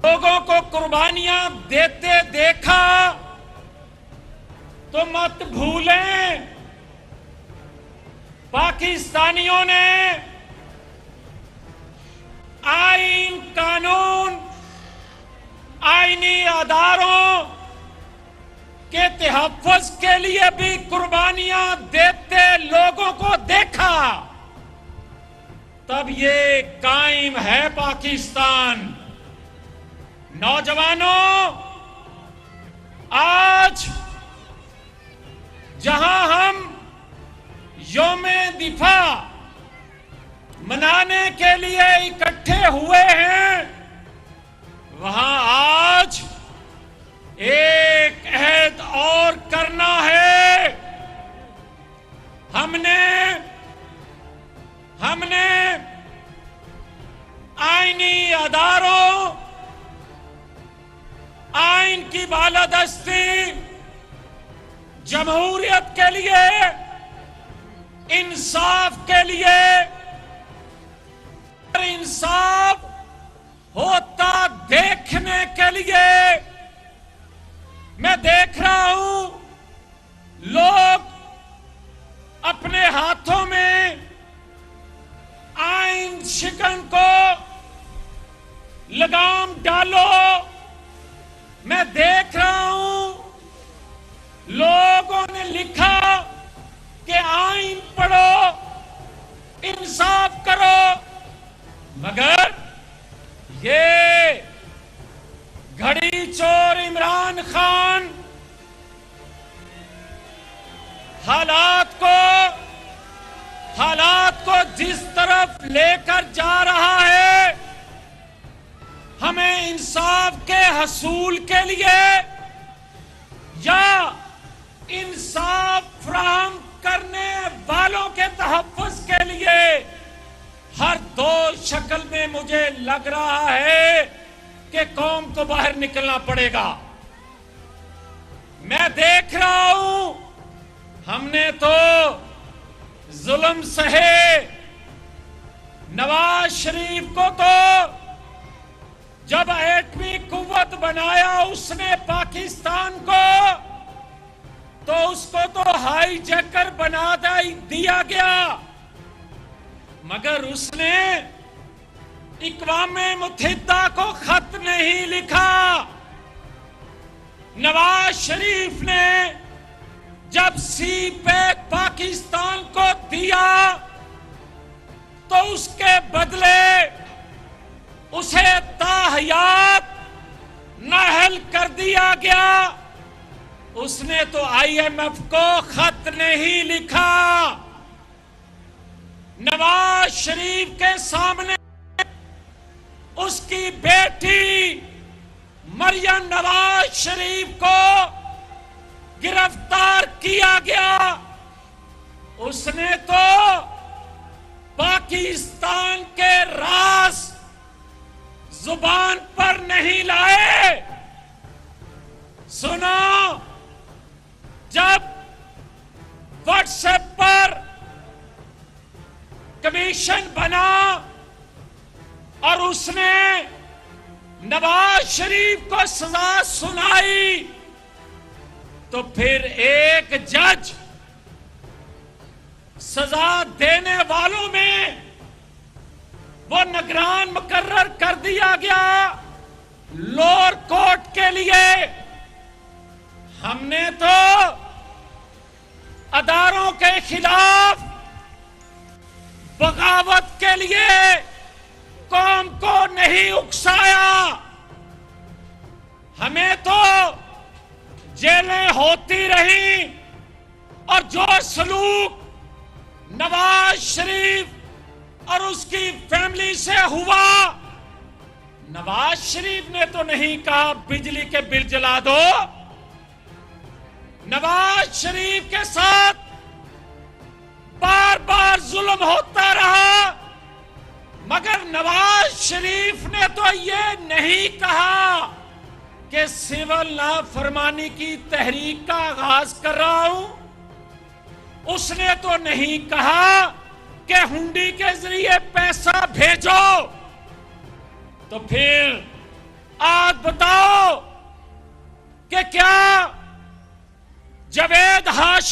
लोगों को कुर्बानियां देते देखा तो मत भूलें, पाकिस्तानियों ने आईन, कानून, आईनी अदारों के तहफ़्फ़ुज़ के लिए भी कुर्बानियां देते लोगों को देखा। तब ये कायम है पाकिस्तान। नौजवानों, आज जहां हम यौम-ए-दिफा मनाने के लिए इकट्ठे हुए हैं, वहां आज एक अहद और करना है। हमने आईनी अदारों, आइन की बालादस्ती, जमहूरियत के लिए, इंसाफ के लिए, इंसाफ होता देखने के लिए मैं देख रहा हूं लोग अपने हाथों में आइन शिकन को लगाम डालो। मैं देख रहा हूं लोगों ने लिखा कि आइन पढ़ो, इंसाफ करो, मगर ये घड़ी चोर इमरान खान हालात को जिस तरफ लेकर जा रहा है, हमें इंसाफ के हसूल के लिए या इंसाफ फराहम करने वालों के तहफ़्फ़ुज़ के लिए हर दो शक्ल में मुझे लग रहा है कि कौम को बाहर निकलना पड़ेगा। मैं देख रहा हूं हमने तो जुल्म सहे। नवाज शरीफ को तो जब एटमी कुव्वत बनाया उसने पाकिस्तान को, तो उसको तो हाईजैकर बना दिया गया, मगर उसने इक़वाम मुत्तहिदा को खत नहीं लिखा। नवाज शरीफ ने जब सी पैक पाकिस्तान को दिया तो उसके बदले उसे ताहयात नाअहल कर दिया गया। उसने तो IMF को खत नहीं लिखा। नवाज शरीफ के सामने उसकी बेटी मरियम नवाज शरीफ को गिरफ्तार किया गया। उसने तो पाकिस्तान के राज जुबान पर नहीं लाए। सुनो, जब व्हाट्सएप पर कमीशन बना और उसने नवाज शरीफ को सजा सुनाई, तो फिर एक जज सजा देने वालों में वो निगरान मुकर्रर कर दिया गया लोअर कोर्ट के लिए। हमने तो अदारों के खिलाफ बगावत के लिए कौम को नहीं उकसाया। हमें तो जेलें होती रही और जो सलूक नवाज शरीफ और उसकी फैमिली से हुआ, नवाज शरीफ ने तो नहीं कहा बिजली के बिल जला दो। नवाज शरीफ के साथ बार बार जुल्म होता रहा, मगर नवाज शरीफ ने तो ये नहीं कहा कि सिविल नाफरमानी की तहरीक का आगाज कर रहा हूं। उसने तो नहीं कहा कि हुंडी के जरिए पैसा भेजो। तो फिर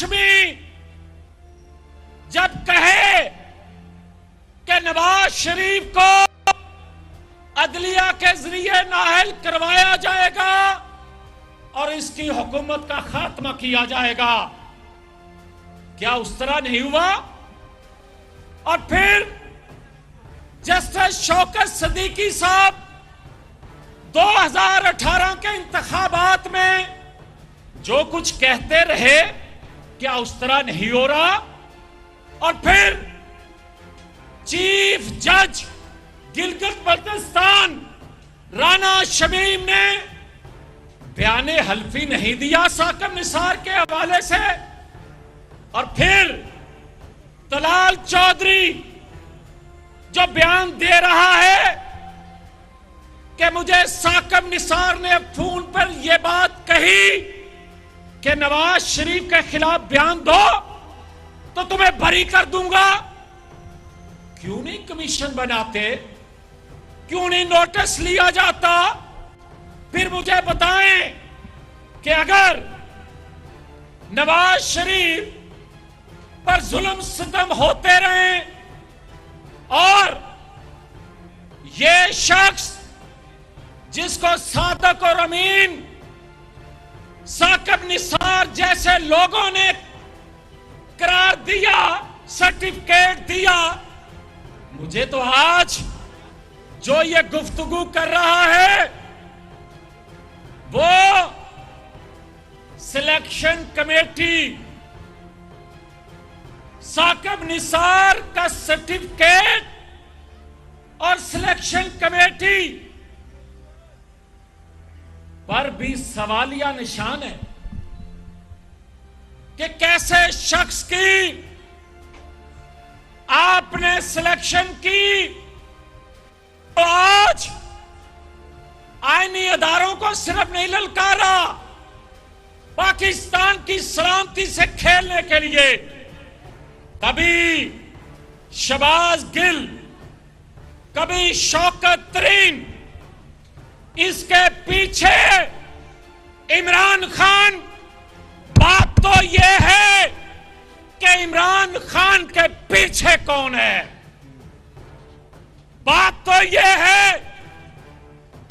हाशमी जब कहे कि नवाज शरीफ को अदलिया के जरिए नाअहल करवाया जाएगा और इसकी हुकूमत का खात्मा किया जाएगा, क्या उस तरह नहीं हुआ? और फिर जस्टिस शौकत सिद्दीकी साहब 2018 के इंतखाबात में जो कुछ कहते रहे, क्या उस तरह नहीं हो रहा? और फिर चीफ जज गिलगित बल्तिस्तान राना शमीम ने बयाने हल्फी नहीं दिया साकिब निसार के हवाले से, और फिर तलाल चौधरी जो बयान दे रहा है कि मुझे साकिब निसार ने फोन पर यह बात कही कि नवाज शरीफ के खिलाफ बयान दो तो तुम्हें बरी कर दूंगा। क्यों नहीं कमीशन बनाते? क्यों नहीं नोटिस लिया जाता? फिर मुझे बताएं कि अगर नवाज शरीफ पर जुल्म सितम होते रहे और ये शख्स जिसको सादक और अमीन साकिब निसार जैसे लोगों ने करार दिया, सर्टिफिकेट दिया, मुझे तो आज जो ये गुफ्तगू कर रहा है वो सिलेक्शन कमेटी साकिब निसार का सर्टिफिकेट और सिलेक्शन कमेटी पर भी सवालिया निशान है कि कैसे शख्स की आपने सिलेक्शन की तो आज आईनी अदारों को सिर्फ नहीं ललकारा, पाकिस्तान की सलामती से खेलने के लिए कभी शहबाज गिल, कभी शौकत तरीन, इसके पीछे इमरान खान। बात तो यह है कि इमरान खान के पीछे कौन है? बात तो यह है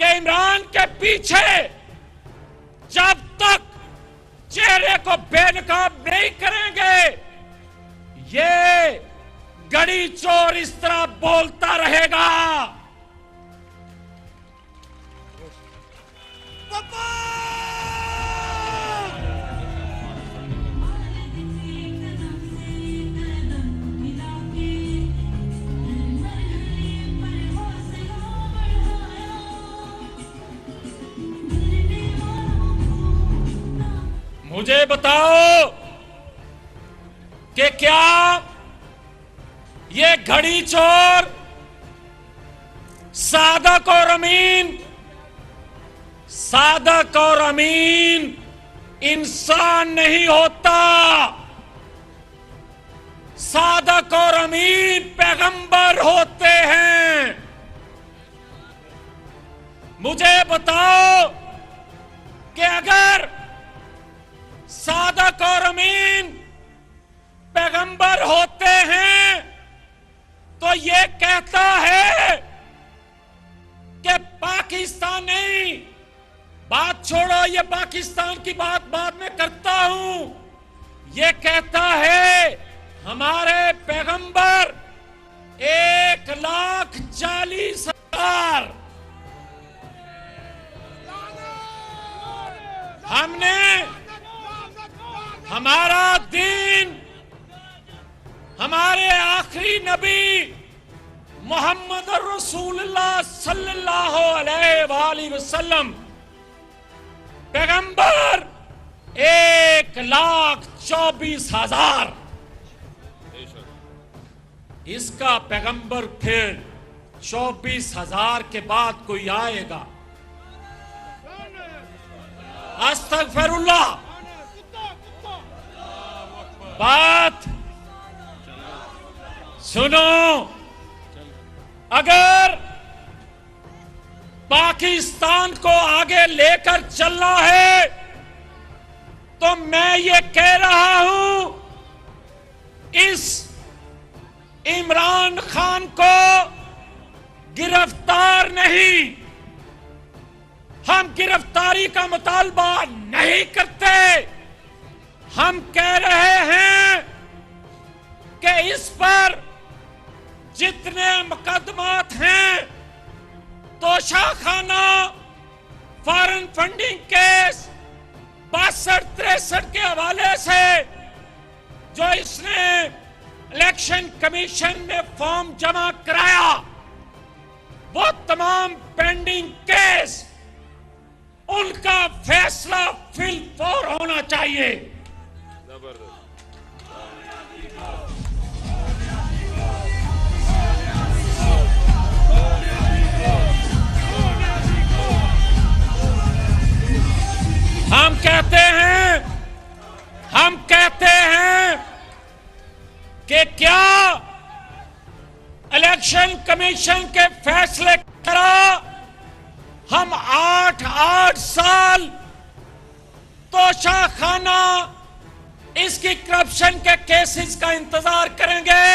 कि इमरान के पीछे जब तक चेहरे को बेनकाब नहीं करेंगे ये गड़ी चोर इस तरह बोलता रहेगा। मुझे बताओ कि क्या ये घड़ी चोर सादक और अमीन इंसान नहीं होता। सादक और अमीन पैगंबर होते हैं। मुझे बताओ कि अगर सादक और अमीन पैगंबर होते हैं तो ये कहता है कि पाकिस्तान नहीं, बात छोड़ो, ये पाकिस्तान की बात बाद में करता हूं। ये कहता है हमारे पैगंबर 1,40,000 हमने हमारा दीन हमारे आखिरी नबी मोहम्मद रसूलुल्लाह सल्लल्लाहु अलैहि वसल्लम पैगंबर 1,24,000 इसका पैगंबर फिर 24,000 के बाद कोई आएगा। अस्तगफिरुल्लाह। बात सुनो, अगर पाकिस्तान को आगे लेकर चलना है तो मैं ये कह रहा हूं, इस इमरान खान को गिरफ्तार नहीं, हम गिरफ्तारी का मुतालबा नहीं करते। हम कह रहे हैं कि इस पर जितने मुकदमात हैं, तोशाखाना, फॉरेन फंडिंग केस 62-63 के हवाले से जो इसने इलेक्शन कमीशन में फॉर्म जमा कराया, वो तमाम पेंडिंग केस, उनका फैसला फिलफौर होना चाहिए। हम कहते हैं कि क्या इलेक्शन कमीशन के फैसले करा हम 8 साल तोशाखाना, इसकी करप्शन के केसेस का इंतजार करेंगे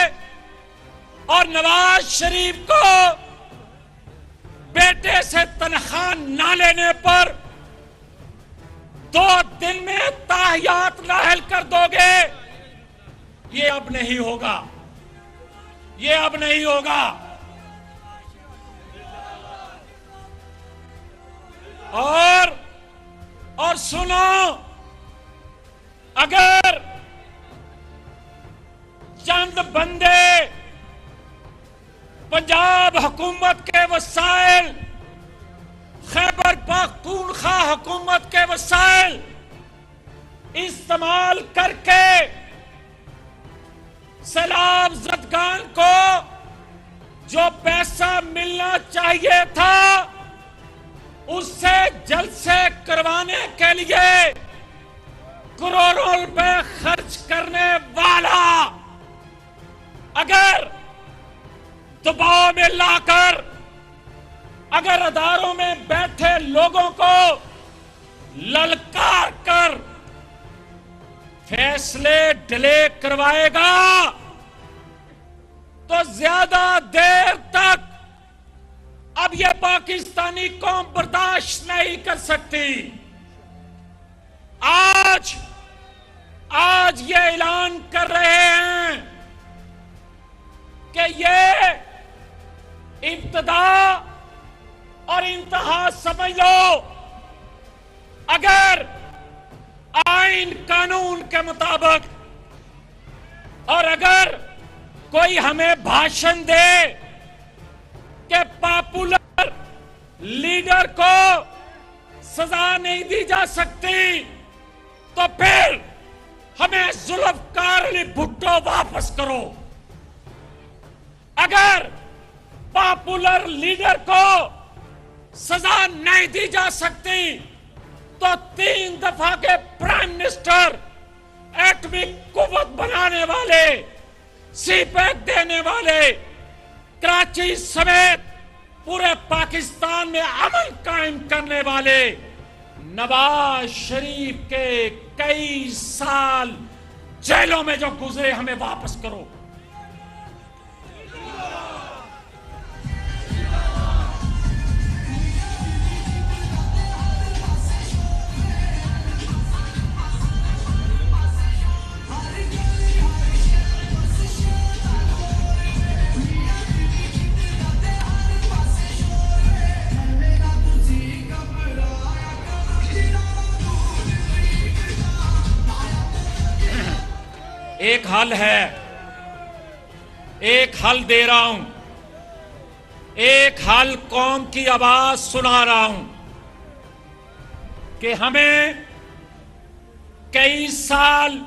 और नवाज शरीफ को बेटे से तनख्वाह ना लेने पर 2 दिन में ताहियात नाहल कर दोगे? ये अब नहीं होगा, ये अब नहीं होगा। और सुनो, अगर चंद बंदे पंजाब हुकूमत के वसाइल, खैबर पख्तूनख्वा हुकूमत के वसाइल इस्तेमाल करके सैलाब ज़दगान को जो पैसा मिलना चाहिए था उससे जलसे करवाने के लिए करोड़ों रुपए खर्च करने वाला अगर दबाव में लाकर, अगर अदारों में बैठे लोगों को ललकार कर फैसले डिले करवाएगा, तो ज्यादा देर तक अब यह पाकिस्तानी कौम बर्दाश्त नहीं कर सकती। आज ये ऐलान कर रहे हैं कि ये इब्तिदा और इंतहा समझ लो। अगर आइन कानून के मुताबिक और अगर कोई हमें भाषण दे कि पॉपुलर लीडर को सजा नहीं दी जा सकती, तो फिर हमें जुल्फकार अली भुट्टो वापस करो। अगर पॉपुलर लीडर को सजा नहीं दी जा सकती, तो 3 दफा के प्राइम मिनिस्टर, एटॉमिक कुव्वत बनाने वाले, सीपैक देने वाले, कराची समेत पूरे पाकिस्तान में अमन कायम करने वाले नवाज शरीफ के कई साल जेलों में जो गुजरे, हमें वापस करो। एक हल है, एक हल दे रहा हूं, एक हल कौम की आवाज सुना रहा हूं कि हमें कई साल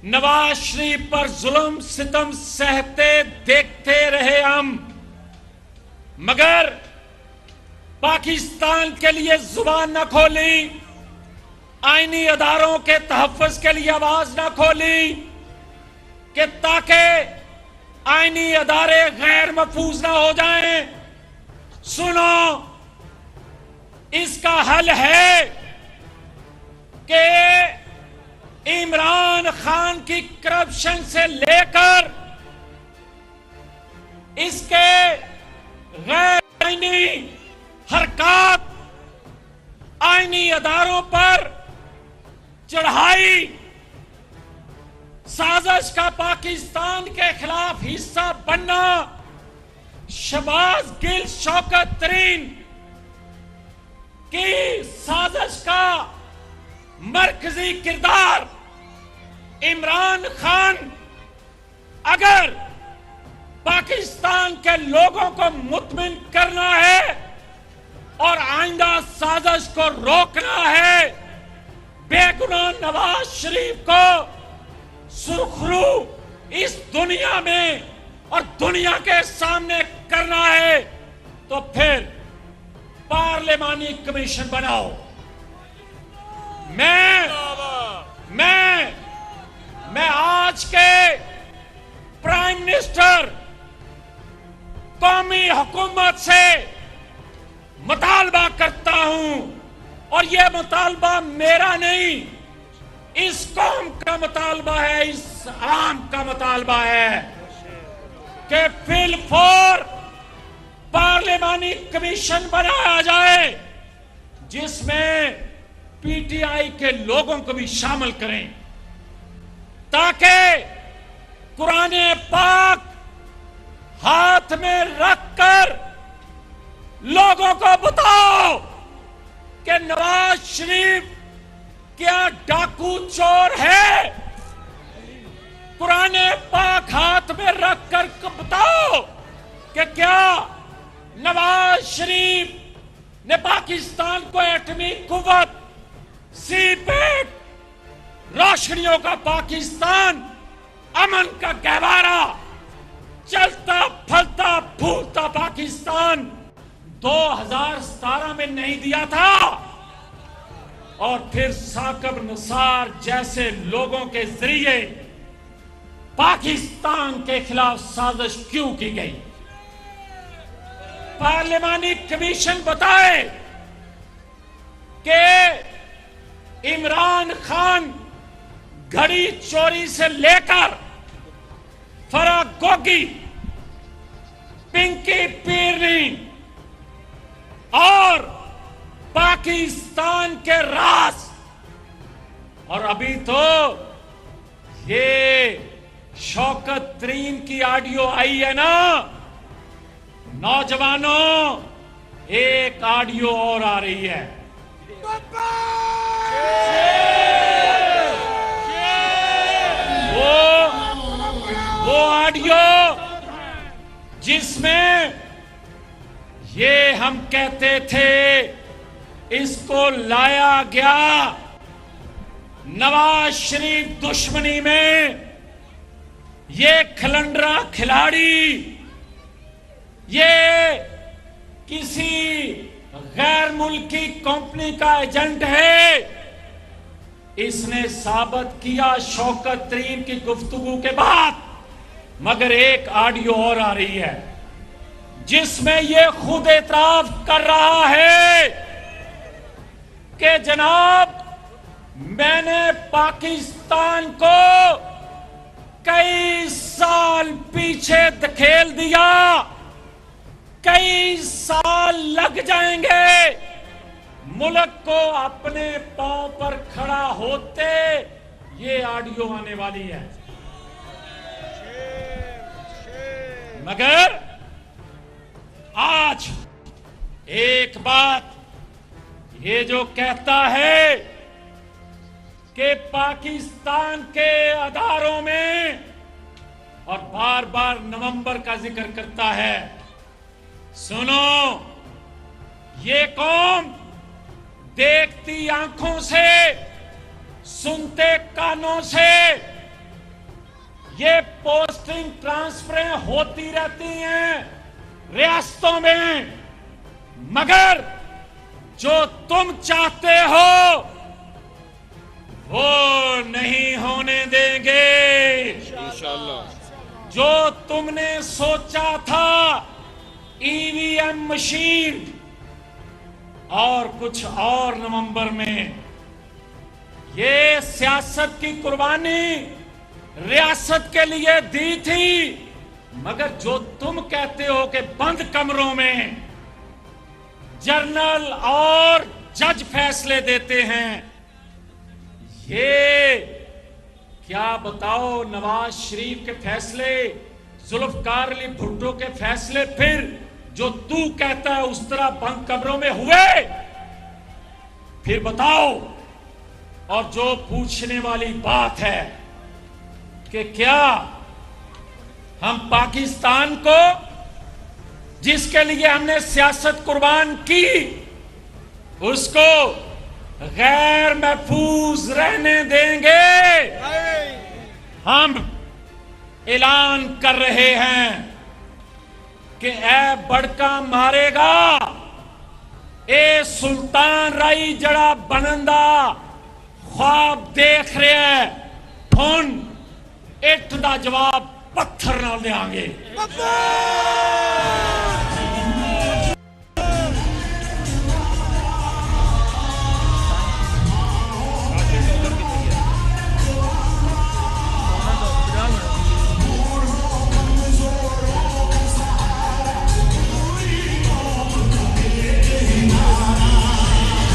नवाज शरीफ पर जुल्म सितम सहते देखते रहे हम, मगर पाकिस्तान के लिए जुबान न खोली, आईनी अदारों के तहफ़्फ़ुज़ के लिए आवाज न खोली कि ताकि आईनी अदारे गैर महफूज ना हो जाएं। सुनो, इसका हल है कि इमरान खान की करप्शन से लेकर इसके गैर आईनी हरकत, आईनी अदारों पर चढ़ाई, साजिश का पाकिस्तान के खिलाफ हिस्सा बनना, शहबाज गिल शौकत तरीन की साजिश का मरकजी किरदार इमरान खान अगर पाकिस्तान के लोगों को मुतमिन करना है और आइंदा साजिश को रोकना है, बेगुनाह नवाज शरीफ को सुरखरू इस दुनिया में और दुनिया के सामने करना है, तो फिर पार्लिमानी कमीशन बनाओ। मैं आज के प्राइम मिनिस्टर कौमी हुकूमत से मुतालबा करता हूं, और यह मुतालबा मेरा नहीं, इस कौम का मुतालबा है, इस आवाम का मुतालबा है कि फिलफोर पार्लिमानी कमीशन बनाया जाए जिसमें पीटीआई के लोगों को भी शामिल करें, ताकि कुराने पाक हाथ में रखकर लोगों को बताओ कि नवाज शरीफ क्या डाकू चोर है। कुराने पाक हाथ में रखकर बताओ कि क्या नवाज शरीफ ने पाकिस्तान को एटमी कुव्वत, सीपेट, रोशनियों का पाकिस्तान, अमन का गहवारा, चलता फलता फूलता पाकिस्तान 2017 में नहीं दिया था, और फिर साकिब निसार जैसे लोगों के जरिए पाकिस्तान के खिलाफ साजिश क्यों की गई? पार्लिमानी कमीशन बताए कि इमरान खान घड़ी चोरी से लेकर फराग गोगी, पिंकी पीरनी और पाकिस्तान के राज, और अभी तो ये शौकत तरीन की ऑडियो आई है ना। नौजवानों, एक ऑडियो और आ रही है। वो ऑडियो जिसमें ये हम कहते थे इसको लाया गया नवाज शरीफ दुश्मनी में, ये खलंडरा खिलाड़ी, ये किसी गैर मुल्की कंपनी का एजेंट है। इसने साबित किया शौकत तरीन की गुफ्तगू के बाद। मगर एक ऑडियो और आ रही है जिसमें ये खुद एतराफ कर रहा है कि जनाब, मैंने पाकिस्तान को कई साल पीछे धकेल दिया, कई साल लग जाएंगे मुल्क को अपने पांव पर खड़ा होते। ये ऑडियो आने वाली है। मगर आज एक बात ये जो कहता है कि पाकिस्तान के अदारों में, और बार बार नवंबर का जिक्र करता है, सुनो, ये कौम देखती आंखों से, सुनते कानों से ये पोस्टिंग ट्रांसफरें होती रहती हैं रियासतों में, मगर जो तुम चाहते हो वो नहीं होने देंगे। इंशाअल्लाह। जो तुमने सोचा था ईवीएम मशीन और कुछ और नवंबर में, ये सियासत की कुर्बानी रियासत के लिए दी थी, मगर जो तुम कहते हो कि बंद कमरों में जर्नल और जज फैसले देते हैं, ये क्या बताओ नवाज शरीफ के फैसले, जुल्फकार अली भुट्टो के फैसले फिर जो तू कहता है उस तरह बंद कमरों में हुए? फिर बताओ। और जो पूछने वाली बात है कि क्या हम पाकिस्तान को, जिसके लिए हमने सियासत कुर्बान की, उसको गैर महफूज रहने देंगे? हम ऐलान कर रहे हैं कि ए बड़का मारेगा, ए सुल्तान राई जड़ा बनंदा ख्वाब देख रहे हैं, हुन इट दा जवाब पत्थर नाल देंगे।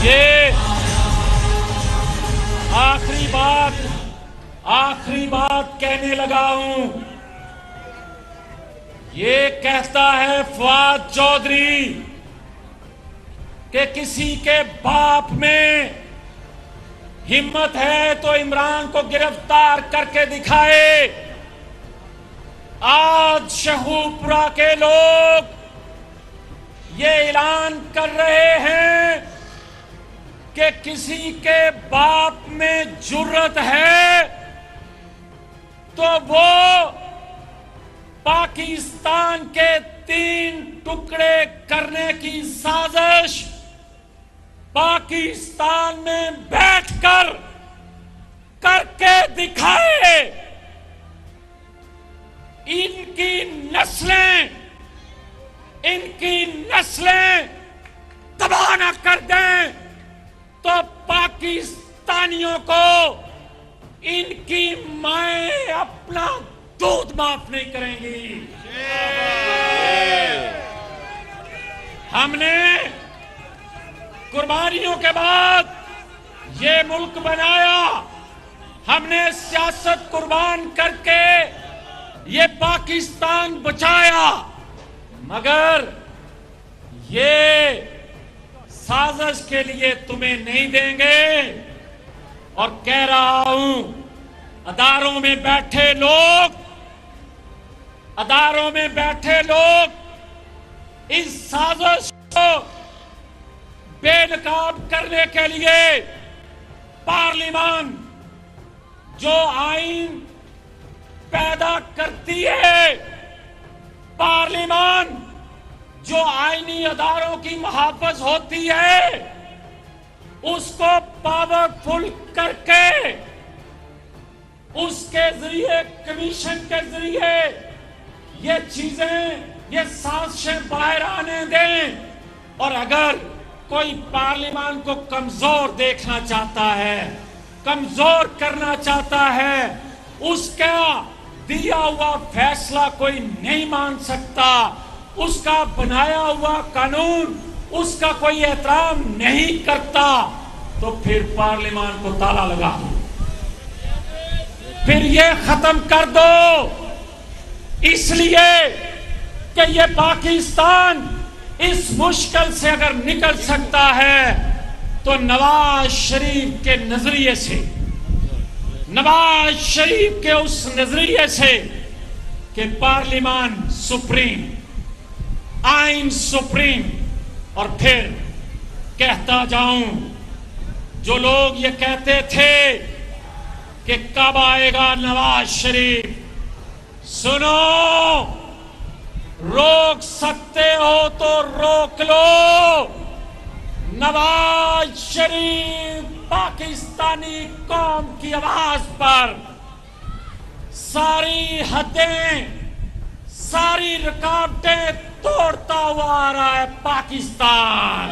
ये आखिरी बात कहने लगा हूं। ये कहता है फवाद चौधरी कि किसी के बाप में हिम्मत है तो इमरान को गिरफ्तार करके दिखाए। आज शहूपुरा के लोग ये ऐलान कर रहे हैं कि किसी के बाप में जुर्रत है तो वो पाकिस्तान के 3 टुकड़े करने की साजिश पाकिस्तान में बैठकर करके दिखाए। इनकी नस्लें तबाह न कर दें तो पाकिस्तानियों को इनकी माएं अपना दूध माफ नहीं करेंगी। हमने कुर्बानियों के बाद ये मुल्क बनाया, हमने सियासत कुर्बान करके ये पाकिस्तान बचाया, मगर ये साजिश के लिए तुम्हें नहीं देंगे। और कह रहा हूं, अदारों में बैठे लोग इस साजिश को बेनकाब करने के लिए पार्लियामान जो आइन पैदा करती है, पार्लियामान जो आईनी अदारों की मुहाफिज होती है, उसको पावरफुल करके उसके जरिए, कमीशन के जरिए ये चीजें, ये साजिशें बाहर आने दें। और अगर कोई पार्लियामान को कमजोर देखना चाहता है, कमजोर करना चाहता है, उसका दिया हुआ फैसला कोई नहीं मान सकता, उसका बनाया हुआ कानून उसका कोई एहतराम नहीं करता, तो फिर पार्लियामान को ताला लगा दो, फिर ये खत्म कर दो। इसलिए कि ये पाकिस्तान इस मुश्किल से अगर निकल सकता है तो नवाज शरीफ के नजरिए से, नवाज शरीफ के उस नजरिए से कि पार्लियामान सुप्रीम, आइन सुप्रीम। और फिर कहता जाऊं, जो लोग ये कहते थे कि कब आएगा नवाज शरीफ, सुनो, रोक सकते हो तो रोक लो। नवाज शरीफ पाकिस्तानी कौम की आवाज पर सारी हदें, सारी रुकावटें तोड़ता हुआ आ रहा है पाकिस्तान।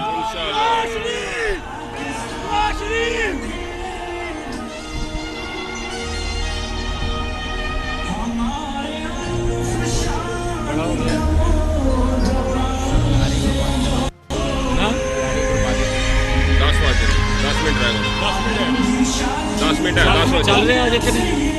मिनट रह गए। 10 मिनट है, 10 चल रहे हैं आज कि नहीं?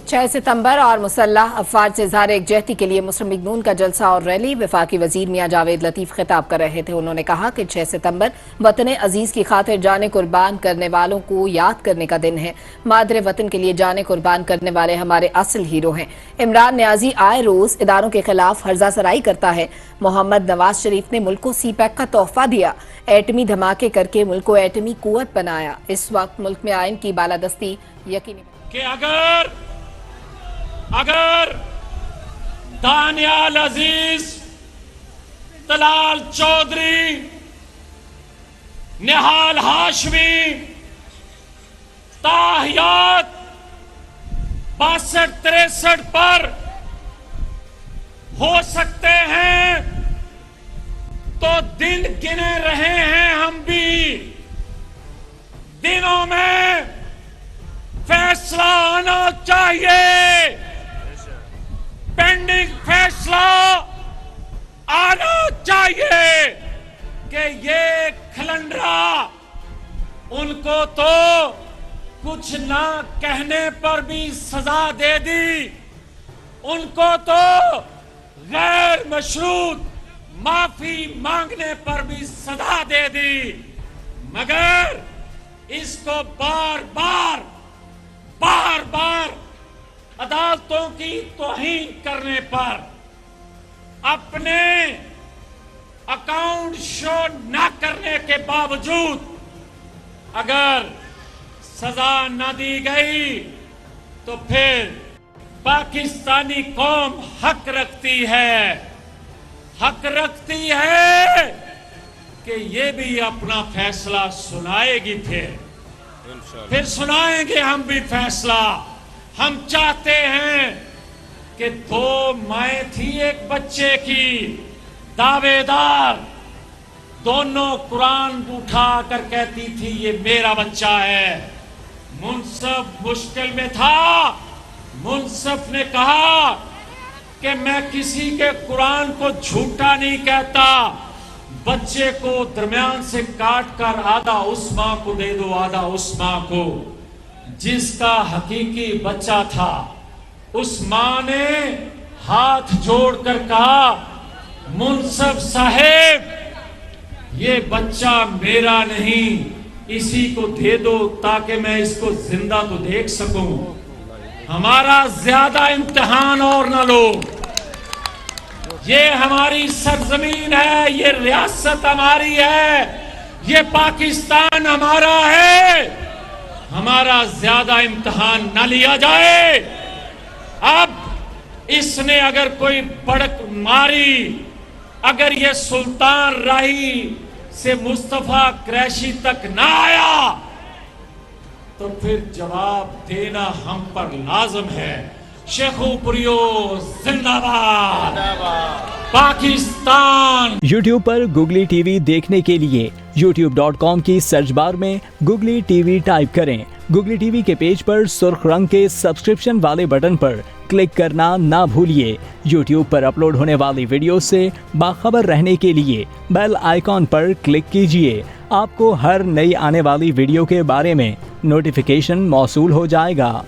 6 सितंबर और मुसल्लाह अफवाज से इज़हार एकजहती के लिए मुस्लिम लीग नून का जलसा और रैली। वफाकी वजीर मियां जावेद लतीफ खिताब कर रहे थे। उन्होंने कहा कि 6 सितंबर वतन अजीज की खातिर जाने कुर्बान करने वालों को याद करने का दिन है। मादरे वतन के लिए जाने कुर्बान करने वाले हमारे असल हीरो हैं। इमरान न्याजी आए रोज इदारों के खिलाफ हर्जा सराई करता है। मोहम्मद नवाज शरीफ ने मुल्क को सीपैक का तोहफा दिया। एटमी धमाके करके मुल्क को एटमी कुव्वत बनाया। इस वक्त मुल्क में आइन की बालादस्ती यकीनी कि अगर दानियाल अजीज, तलाल चौधरी, निहाल हाशमी, ताहियात 62-63 पर हो सकते हैं तो दिन गिने रहे हैं हम भी। दिनों में फैसला आना चाहिए, पेंडिंग फैसला आना चाहिए कि ये खलंडरा उनको तो कुछ ना कहने पर भी सजा दे दी, उनको तो गैर मशरूत माफी मांगने पर भी सजा दे दी, मगर इसको बार बार अदालतों की तौहीन करने पर, अपने अकाउंट शो न करने के बावजूद अगर सजा न दी गई तो फिर पाकिस्तानी कौम हक रखती है कि ये भी अपना फैसला सुनाएगी। फिर सुनाएंगे हम भी फैसला। हम चाहते हैं कि 2 माएँ थी एक बच्चे की, दावेदार, दोनों कुरान उठा कर कहती थी ये मेरा बच्चा है। मुंसफ मुश्किल में था, मुंसफ ने कहा कि मैं किसी के कुरान को झूठा नहीं कहता, बच्चे को दरमियान से काट कर आधा उस मां को दे दो, आधा उस मां को। जिसका हकीकी बच्चा था उस मां ने हाथ जोड़कर कहा, मुंसफ साहेब ये बच्चा मेरा नहीं, इसी को दे दो ताकि मैं इसको जिंदा तो देख सकूं। हमारा ज्यादा इम्तिहान और न लो। ये हमारी सरजमीन है, ये रियासत हमारी है, ये पाकिस्तान हमारा है। हमारा ज्यादा इम्तिहान न लिया जाए। अब इसने अगर कोई बड़क मारी, अगर ये सुल्तान राही से मुस्तफा कुरैशी तक ना आया तो फिर जवाब देना हम पर लाजम है। शेखुपुरियो जिंदाबाद, पाकिस्तान। YouTube पर गुगली टीवी देखने के लिए youtube.com की सर्च बार में गुगली टीवी टाइप करें। गुगली टीवी के पेज पर सुर्ख रंग के सब्सक्रिप्शन वाले बटन पर क्लिक करना ना भूलिए। YouTube पर अपलोड होने वाली वीडियो से बाखबर रहने के लिए बेल आइकॉन पर क्लिक कीजिए। आपको हर नई आने वाली वीडियो के बारे में नोटिफिकेशन मौसूल हो जाएगा।